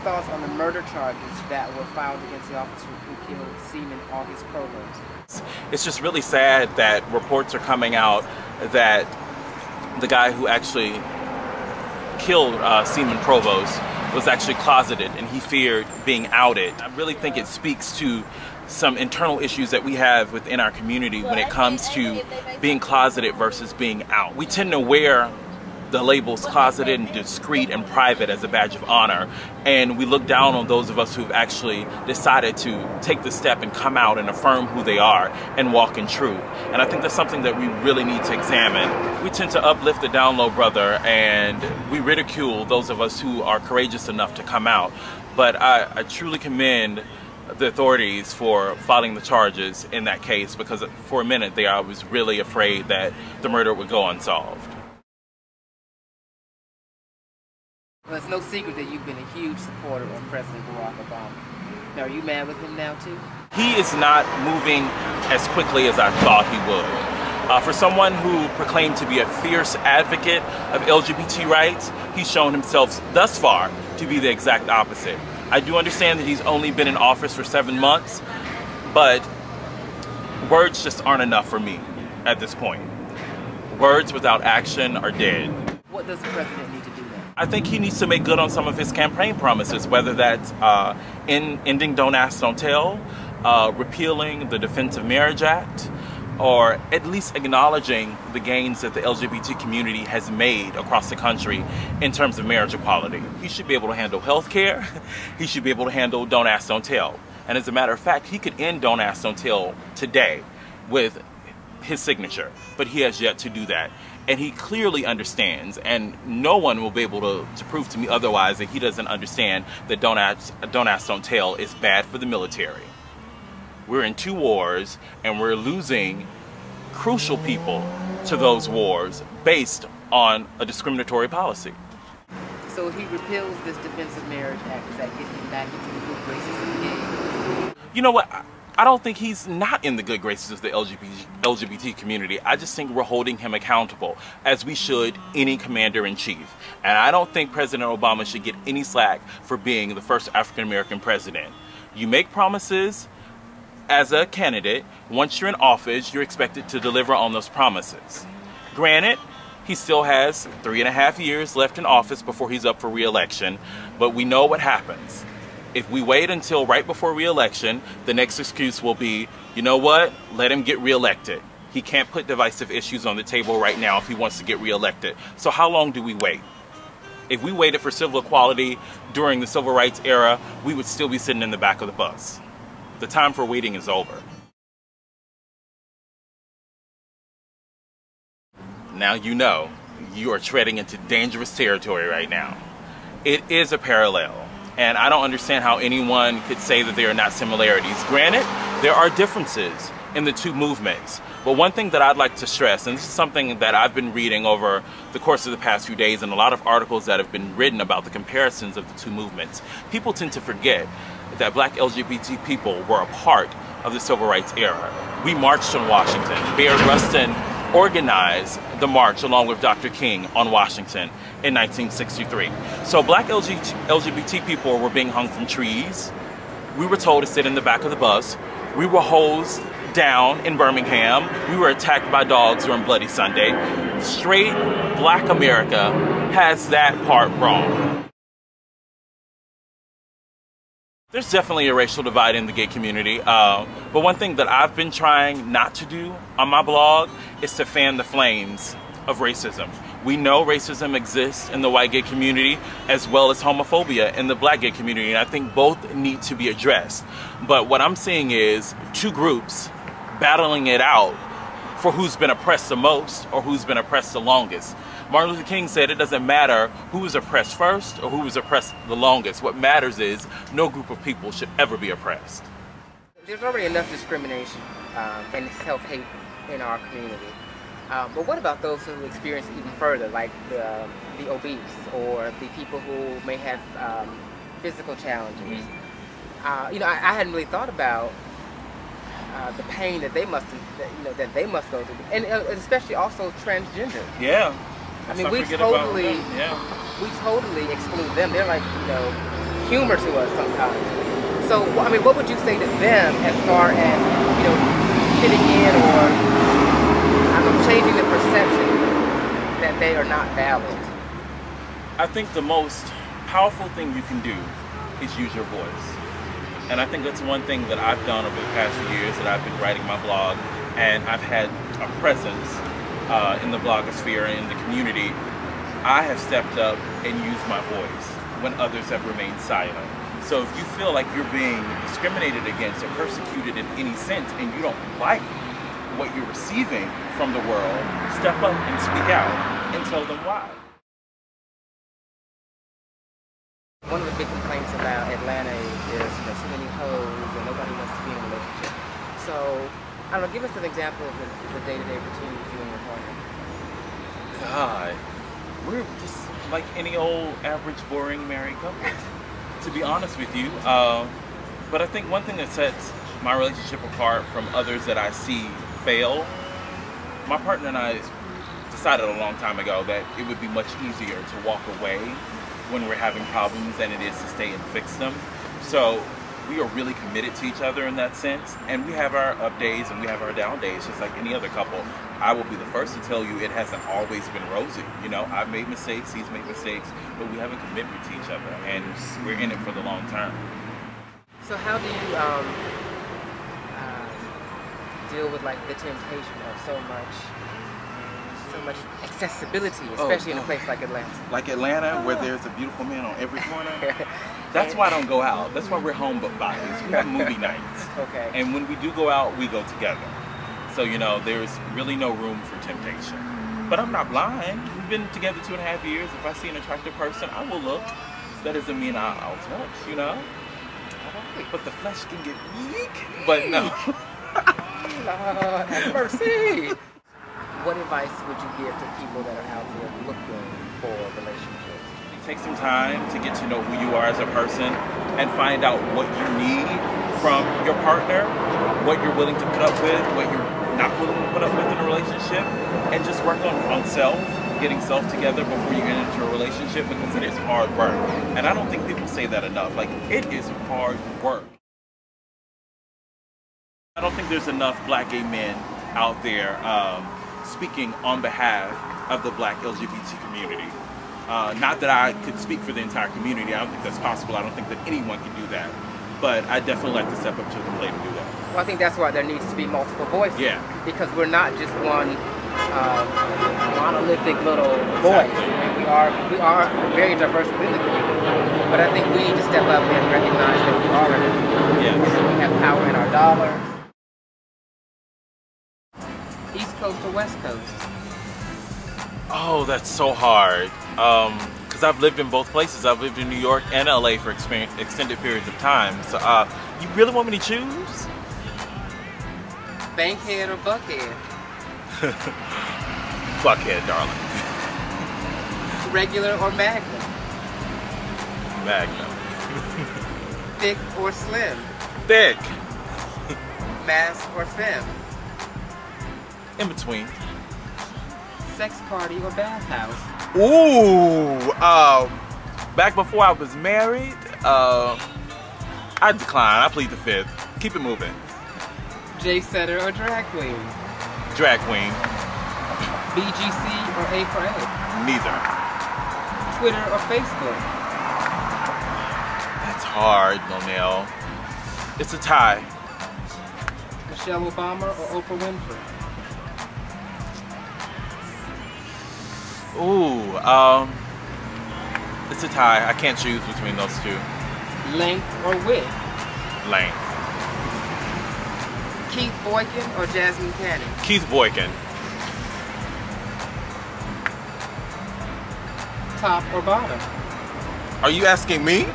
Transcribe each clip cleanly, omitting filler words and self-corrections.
thoughts on the murder charges that were filed against the officer who killed Seaman Provost? It's just really sad that reports are coming out that the guy who actually killed Seaman Provost was actually closeted and he feared being outed. I really think it speaks to some internal issues that we have within our community when it comes to being closeted versus being out. We tend to wear the labels closeted and discreet and private as a badge of honor, and we look down on those of us who've actually decided to take the step and come out and affirm who they are and walk in truth. And I think that's something that we really need to examine. We tend to uplift the down low brother and we ridicule those of us who are courageous enough to come out. But I truly commend the authorities for filing the charges in that case, because for a minute there I was really afraid that the murder would go unsolved. Well, it's no secret that you've been a huge supporter of President Barack Obama. Now, are you mad with him now too? He is not moving as quickly as I thought he would. For someone who proclaimed to be a fierce advocate of LGBT rights, he's shown himself thus far to be the exact opposite. I do understand that he's only been in office for 7 months, but words just aren't enough for me at this point. Words without action are dead. What does the president need to do now? I think he needs to make good on some of his campaign promises, whether that's ending Don't Ask, Don't Tell, repealing the Defense of Marriage Act, or at least acknowledging the gains that the LGBT community has made across the country in terms of marriage equality. He should be able to handle health care. He should be able to handle Don't Ask, Don't Tell. And as a matter of fact, he could end Don't Ask, Don't Tell today with his signature, but he has yet to do that. And he clearly understands, and no one will be able to prove to me otherwise, that he doesn't understand that Don't Ask, Don't Tell is bad for the military. We're in 2 wars, and we're losing crucial people to those wars based on a discriminatory policy. So if he repeals this Defense of Marriage Act, does that get him back into the good graces of the game? You know what? I don't think he's not in the good graces of the LGBT community. I just think we're holding him accountable, as we should any commander-in-chief. And I don't think President Obama should get any slack for being the first African-American president. You make promises as a candidate. Once you're in office, you're expected to deliver on those promises. Granted, he still has 3.5 years left in office before he's up for re-election, but we know what happens. If we wait until right before re-election, the next excuse will be, you know what, let him get re-elected. He can't put divisive issues on the table right now if he wants to get re-elected. So how long do we wait? If we waited for civil equality during the civil rights era, we would still be sitting in the back of the bus. The time for waiting is over. Now you know you are treading into dangerous territory right now. It is a parallel. And I don't understand how anyone could say that there are not similarities. Granted, there are differences in the 2 movements. But one thing that I'd like to stress, and this is something that I've been reading over the course of the past few days, and a lot of articles that have been written about the comparisons of the 2 movements, people tend to forget that Black LGBT people were a part of the Civil Rights era. We marched on Washington. Bayard Rustin organized the march along with Dr. King on Washington in 1963. So Black LGBT people were being hung from trees. We were told to sit in the back of the bus. We were hosed down in Birmingham. We were attacked by dogs during Bloody Sunday. Straight Black America has that part wrong. There's definitely a racial divide in the gay community, but one thing that I've been trying not to do on my blog is to fan the flames of racism. We know racism exists in the white gay community as well as homophobia in the Black gay community, and I think both need to be addressed. But what I'm seeing is 2 groups battling it out for who's been oppressed the most or who's been oppressed the longest. Martin Luther King said it doesn't matter who was oppressed first or who was oppressed the longest. What matters is no group of people should ever be oppressed. There's already enough discrimination and self-hate in our community. But what about those who experience it even further, like the obese or the people who may have physical challenges? You know, I hadn't really thought about the pain that they must, that they must go through, and especially also transgender. Yeah. I mean, we totally exclude them. They're like, humor to us sometimes. So, I mean, what would you say to them as far as, you know, fitting in or, I don't know, changing the perception that they are not valid? I think the most powerful thing you can do is use your voice. And I think that's one thing that I've done over the past few years that I've been writing my blog, and I've had a presence in the blogosphere and in the community. I have stepped up and used my voice when others have remained silent. So if you feel like you're being discriminated against or persecuted in any sense and you don't like what you're receiving from the world, step up and speak out and tell them why. One of the big complaints about Atlanta is there's, you know, so many hoes and nobody wants to be in a relationship. So, I don't know, give us an example of the day-to-day routine with you and your partner. God, we're just like any old average boring married couple, to be honest with you. But I think one thing that sets my relationship apart from others that I see fail, my partner and I decided a long time ago that it would be much easier to walk away when we're having problems than it is to stay and fix them. So we are really committed to each other in that sense, and we have our up days and we have our down days just like any other couple. I will be the first to tell you it hasn't always been rosy. You know, I've made mistakes, he's made mistakes, but we have a commitment to each other and we're in it for the long term. So how do you deal with like the temptation of so much accessibility, especially in a place like Atlanta? Like Atlanta, where there's a beautiful man on every corner. That's why I don't go out. That's why we're home but bodies. We have movie nights. Okay. And when we do go out, we go together. So, you know, there's really no room for temptation. But I'm not blind. We've been together 2.5 years. If I see an attractive person, I will look. That doesn't mean I'll touch, you know? But the flesh can get weak. But no. Lord have mercy. What advice would you give to people that are out there looking for relationships? Take some time to get to know who you are as a person and find out what you need from your partner, what you're willing to put up with, what you're not willing to put up with in a relationship, and just work on self, getting self together before you get into a relationship, because it is hard work. And I don't think people say that enough. Like, it is hard work. I don't think there's enough black gay men out there speaking on behalf of the black LGBT community. Not that I could speak for the entire community. I don't think that's possible. I don't think that anyone can do that. But I definitely like to step up to the plate and do that. Well, I think that's why there needs to be multiple voices. Yeah. Because we're not just one monolithic little voice. And we are very diverse within the community. But I think we need to step up and recognize that we are in it. Yes. We have power in our dollars. East Coast or West Coast? Oh, that's so hard. Because I've lived in both places. I've lived in New York and LA for extended periods of time. So, you really want me to choose? Bankhead or Buckhead? Buckhead, darling. Regular or Magnum? Magnum. Thick or slim? Thick. Mask or femme? In between. Sex party or bathhouse? Ooh, back before I was married, I decline. I plead the fifth. Keep it moving. J-setter or drag queen? Drag queen. BGC or A for A? Neither. Twitter or Facebook? That's hard, Monel. It's a tie. Michelle Obama or Oprah Winfrey? Ooh, it's a tie. I can't choose between those two. Length or width? Length. Keith Boykin or Jasmine Canning? Keith Boykin. Top or bottom? Are you asking me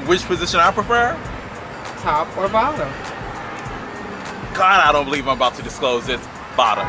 which position I prefer? Top or bottom? God, I don't believe I'm about to disclose this. Bottom.